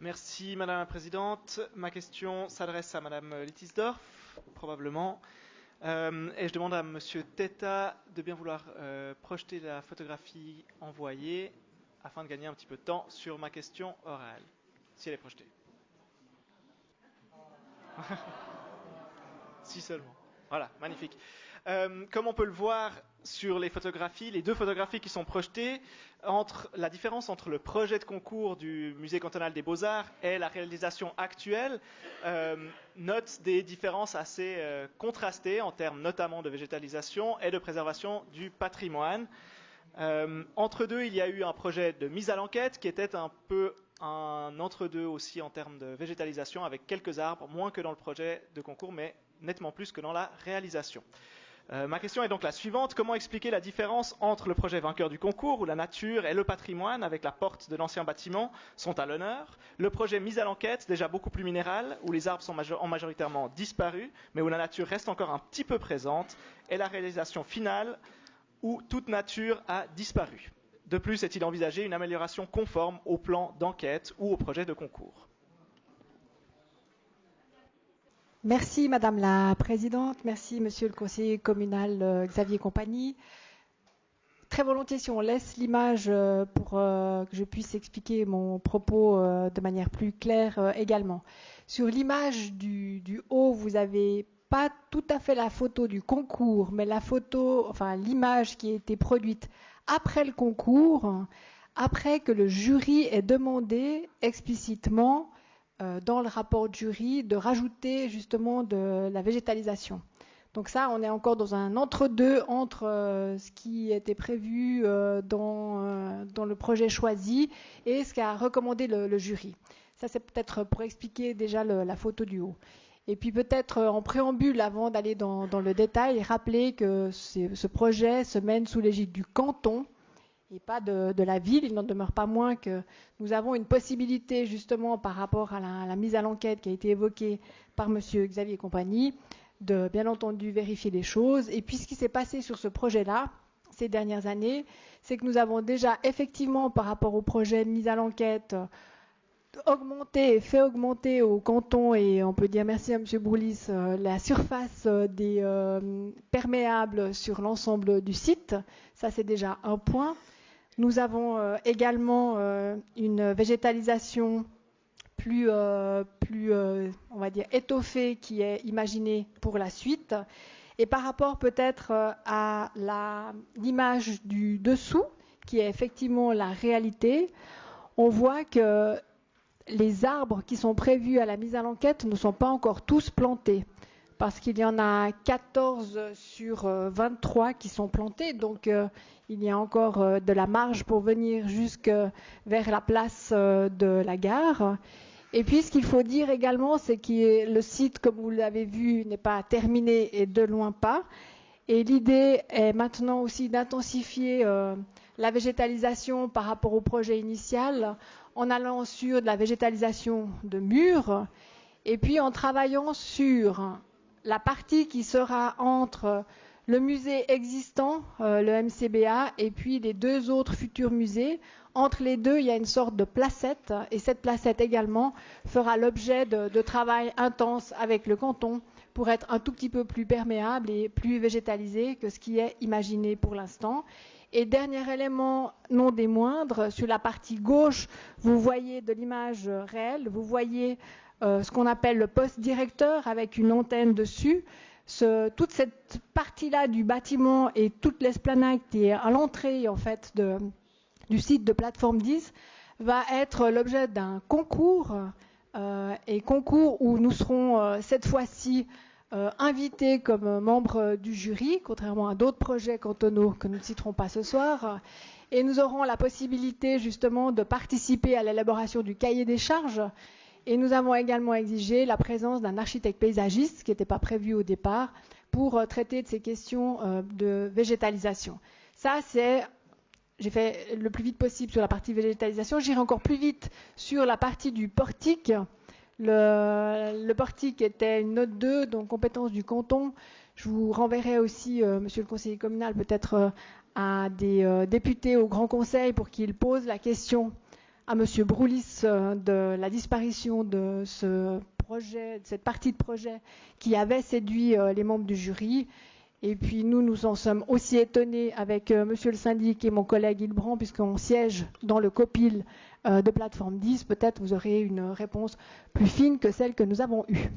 Merci Madame la Présidente. Ma question s'adresse à Madame Littisdorf, probablement. Et je demande à Monsieur Teta de bien vouloir projeter la photographie envoyée afin de gagner un petit peu de temps sur ma question orale, si elle est projetée. Si seulement. Voilà, magnifique. Comme on peut le voir sur les photographies, les deux photographies qui sont projetées, la différence entre le projet de concours du Musée cantonal des Beaux-Arts et la réalisation actuelle note des différences assez contrastées en termes notamment de végétalisation et de préservation du patrimoine. Entre deux, il y a eu un projet de mise à l'enquête qui était un peu un entre-deux aussi en termes de végétalisation avec quelques arbres, moins que dans le projet de concours, mais nettement plus que dans la réalisation. Ma question est donc la suivante. Comment expliquer la différence entre le projet vainqueur du concours, où la nature et le patrimoine, avec la porte de l'ancien bâtiment, sont à l'honneur, le projet mise à l'enquête, déjà beaucoup plus minéral, où les arbres sont majoritairement disparus, mais où la nature reste encore un petit peu présente, et la réalisation finale, où toute nature a disparu. De plus, est-il envisagé une amélioration conforme au plan d'enquête ou au projet de concours? Merci Madame la Présidente, merci Monsieur le conseiller communal Xavier Compagnie. Très volontiers si on laisse l'image pour que je puisse expliquer mon propos de manière plus claire également. Sur l'image du haut, vous avez pas tout à fait la photo du concours, mais la photo, enfin l'image qui a été produite après le concours, après que le jury ait demandé explicitement dans le rapport de jury de rajouter justement de la végétalisation. Donc ça, on est encore dans un entre-deux entre ce qui était prévu dans le projet choisi et ce qu'a recommandé le jury. Ça, c'est peut-être pour expliquer déjà la photo du haut. Et puis peut-être en préambule, avant d'aller dans le détail, rappeler que ce projet se mène sous l'égide du canton et pas de la ville. Il n'en demeure pas moins que nous avons une possibilité justement par rapport à la mise à l'enquête qui a été évoquée par Monsieur Xavier Compagnie, de bien entendu vérifier les choses. Et puis ce qui s'est passé sur ce projet-là, ces dernières années, c'est que nous avons déjà effectivement par rapport au projet de mise à l'enquête fait augmenter au canton, et on peut dire merci à M. Broulis, la surface des perméables sur l'ensemble du site. Ça, c'est déjà un point. Nous avons également une végétalisation plus on va dire, étoffée qui est imaginée pour la suite. Et par rapport peut-être à l'image du dessous, qui est effectivement la réalité, on voit que les arbres qui sont prévus à la mise à l'enquête ne sont pas encore tous plantés, parce qu'il y en a 14 sur 23 qui sont plantés, donc il y a encore de la marge pour venir jusque vers la place de la gare. Et puis ce qu'il faut dire également, c'est que le site, comme vous l'avez vu, n'est pas terminé et de loin pas. Et l'idée est maintenant aussi d'intensifier la végétalisation par rapport au projet initial, en allant sur de la végétalisation de murs, et puis en travaillant sur la partie qui sera entre le musée existant, le MCBA, et puis les deux autres futurs musées. Entre les deux, il y a une sorte de placette, et cette placette également fera l'objet de travail intense avec le canton pour être un tout petit peu plus perméable et plus végétalisé que ce qui est imaginé pour l'instant. Et dernier élément, non des moindres, sur la partie gauche, vous voyez de l'image réelle, vous voyez ce qu'on appelle le poste directeur avec une antenne dessus. Toute cette partie-là du bâtiment et toute l'esplanade qui est à l'entrée en fait du site de plateforme 10 va être l'objet d'un concours, et concours où nous serons cette fois-ci invités comme membres du jury, contrairement à d'autres projets cantonaux que nous ne citerons pas ce soir. Et nous aurons la possibilité justement de participer à l'élaboration du cahier des charges. Et nous avons également exigé la présence d'un architecte paysagiste, ce qui n'était pas prévu au départ, pour traiter de ces questions de végétalisation. Ça, j'ai fait le plus vite possible sur la partie végétalisation. J'irai encore plus vite sur la partie du portique. Le portique était une note 2, donc compétence du canton. Je vous renverrai aussi, monsieur le conseiller communal, peut-être à des députés au Grand Conseil pour qu'ils posent la question à Monsieur Broulis de la disparition de ce projet, de cette partie de projet qui avait séduit les membres du jury. Et puis nous en sommes aussi étonnés avec Monsieur le syndic et mon collègue Hilbrand, puisqu'on siège dans le COPIL de Plateforme 10. Peut-être vous aurez une réponse plus fine que celle que nous avons eue.